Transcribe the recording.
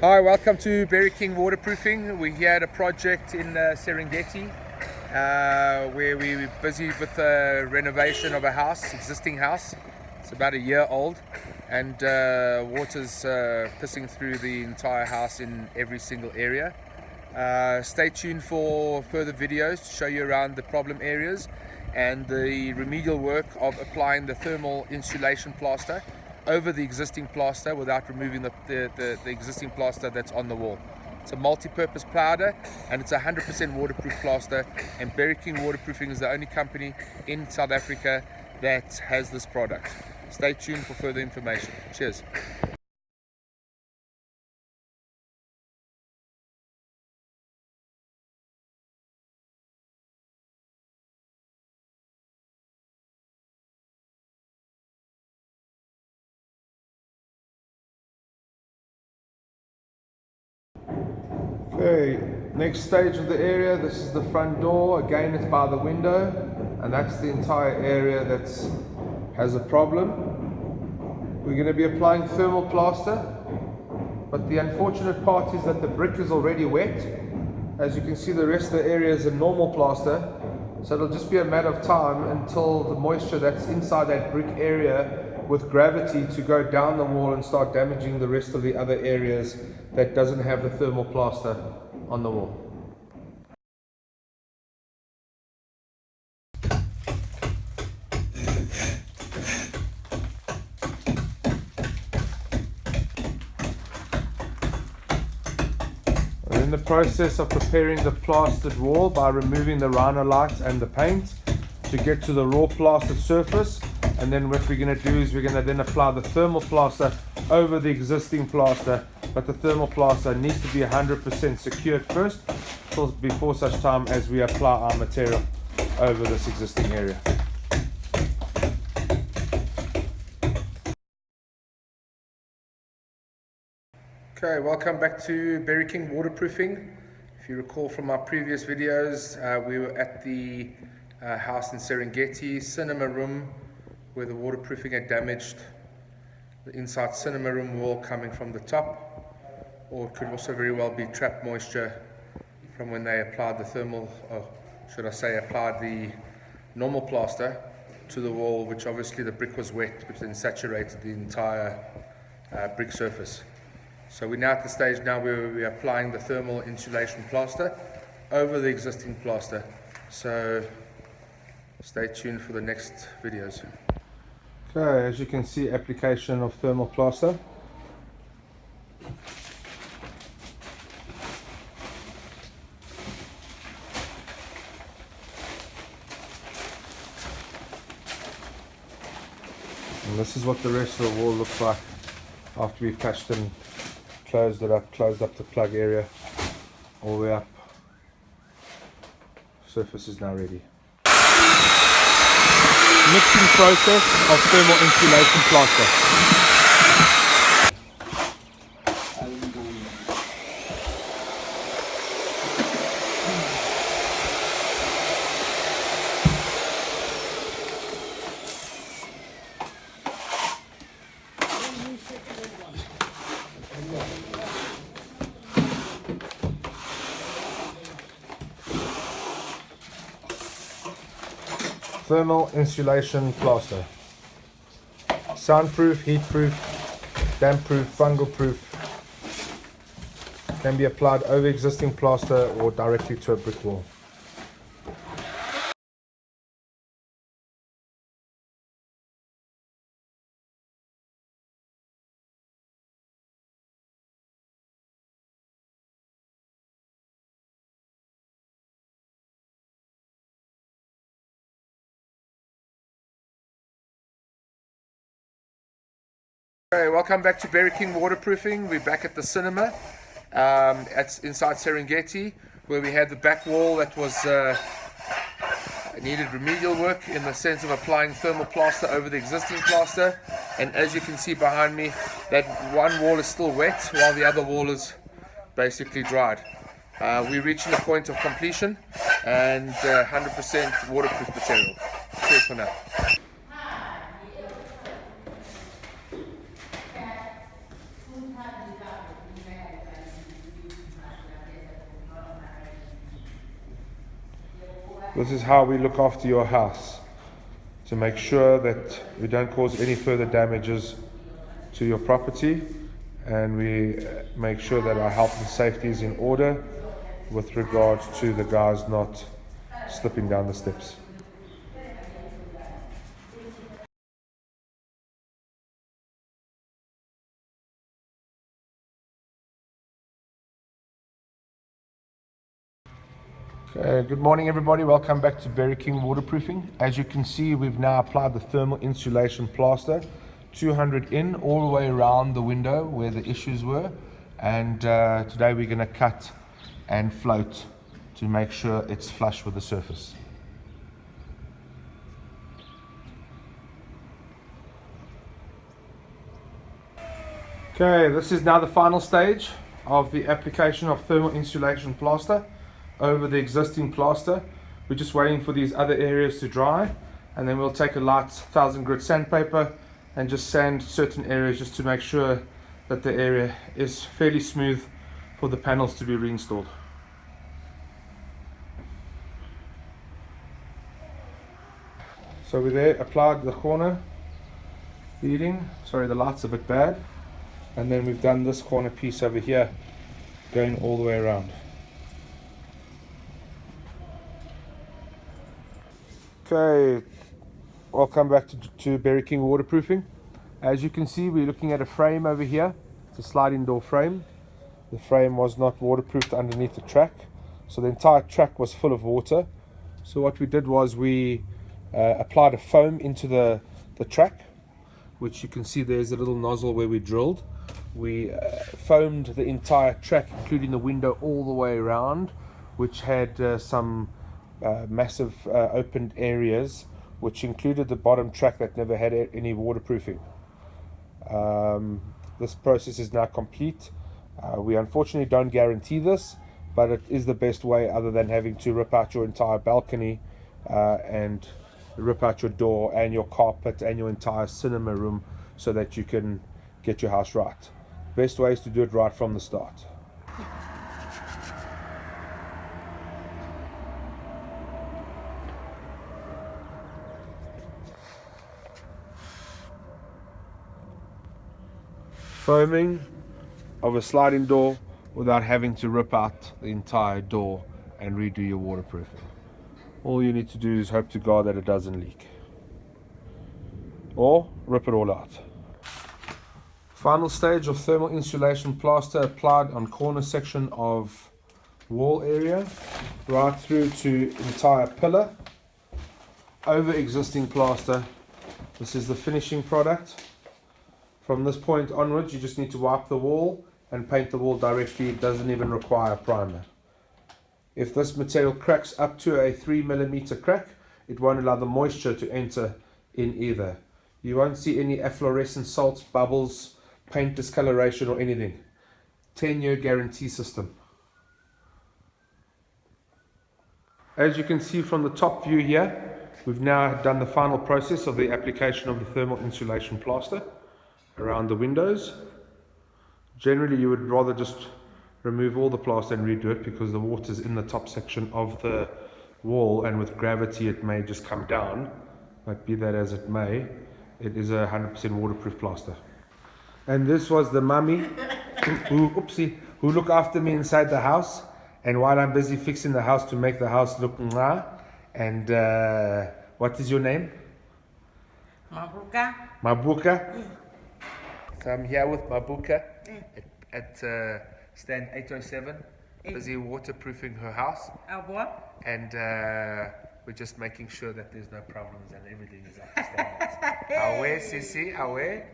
Hi, welcome to Berry King Waterproofing. We're here at a project in Serengeti where we're busy with the renovation of a house, existing house. It's about a year old, and water's pissing through the entire house in every single area. Stay tuned for further videos to show you around the problem areas and the remedial work of applying the thermal insulation plaster over the existing plaster without removing the existing plaster that's on the wall. It's a multi-purpose powder and it's 100% waterproof plaster, and Berry King Waterproofing is the only company in South Africa that has this product. Stay tuned for further information. Cheers. Okay, next stage of the area, this is the front door. Again, it's by the window, and that's the entire area that has a problem. We're going to be applying thermal plaster, but the unfortunate part is that the brick is already wet. As you can see, the rest of the area is a normal plaster, so it'll just be a matter of time until the moisture that's inside that brick area with gravity to go down the wall and start damaging the rest of the other areas that doesn't have the thermal plaster on the wall. We're in the process of preparing the plastered wall by removing the rhinolite and the paint to get to the raw plastered surface. And then what we're going to do is we're going to then apply the thermal plaster over the existing plaster, but the thermal plaster needs to be 100% secured first before such time as we apply our material over this existing area. Okay, welcome back to Berry King Waterproofing. If you recall from our previous videos, we were at the house in Serengeti, cinema room, where the waterproofing had damaged the inside cinema room wall coming from the top, or it could also very well be trapped moisture from when they applied the thermal, or should I say applied the normal plaster to the wall, which obviously the brick was wet, which then saturated the entire brick surface. So we're now at the stage now where we're applying the thermal insulation plaster over the existing plaster. So stay tuned for the next videos. Okay, as you can see, application of thermal plaster. And this is what the rest of the wall looks like after we've patched and closed it up, closed up the plug area all the way up. Surface is now ready. Mixing process of thermal insulation plaster. Thermal insulation plaster. Soundproof, heatproof, dampproof, fungal proof. Can be applied over existing plaster or directly to a brick wall. Okay, welcome back to Berry King Waterproofing. We're back at the cinema inside Serengeti, where we had the back wall that was needed remedial work in the sense of applying thermal plaster over the existing plaster. And as you can see behind me, that one wall is still wet while the other wall is basically dried. We're reaching the point of completion and 100% waterproof material. Cheers for now. This is how we look after your house, to make sure that we don't cause any further damages to your property, and we make sure that our health and safety is in order with regards to the guys not slipping down the steps. Okay, good morning everybody, welcome back to Berry King Waterproofing. As you can see, we've now applied the thermal insulation plaster, 200 in all the way around the window where the issues were, and today we're going to cut and float to make sure it's flush with the surface. Okay, this is now the final stage of the application of thermal insulation plaster over the existing plaster. We're just waiting for these other areas to dry, and then we'll take a light 1000 grit sandpaper and just sand certain areas just to make sure that the area is fairly smooth for the panels to be reinstalled. So we're there, applied the corner beading, sorry the light's a bit bad, and then we've done this corner piece over here going all the way around. Okay, welcome back to Berry King Waterproofing. As you can see, we're looking at a frame over here. It's a sliding door frame. The frame was not waterproofed underneath the track, so the entire track was full of water. So what we did was we applied a foam into the track, which you can see there's a little nozzle where we drilled. We foamed the entire track, including the window all the way around, which had some massive opened areas, which included the bottom track that never had any waterproofing. This process is now complete. We unfortunately don't guarantee this, but it is the best way other than having to rip out your entire balcony and rip out your door and your carpet and your entire cinema room so that you can get your house right. Best way is to do it right from the start. Foaming of a sliding door without having to rip out the entire door and redo your waterproofing. All you need to do is hope to God that it doesn't leak, or rip it all out. Final stage of thermal insulation plaster applied on corner section of wall area right through to entire pillar over existing plaster. This is the finishing product. From this point onwards, you just need to wipe the wall and paint the wall directly. It doesn't even require a primer. If this material cracks up to a 3mm crack, it won't allow the moisture to enter in either. You won't see any efflorescent salts, bubbles, paint discoloration or anything. 10-year guarantee system. As you can see from the top view here, we've now done the final process of the application of the thermal insulation plaster around the windows. Generally you would rather just remove all the plaster and redo it because the water's in the top section of the wall, and with gravity it may just come down, but be that as it may, it is a 100% waterproof plaster. And this was the mummy who look after me inside the house, and while I'm busy fixing the house to make the house look mwah. And what is your name? Mabuka. Mabuka. So I'm here with Mabuka at stand 807, busy waterproofing her house, and we're just making sure that there's no problems and everything is up to standards. Awe, Sisi, awe.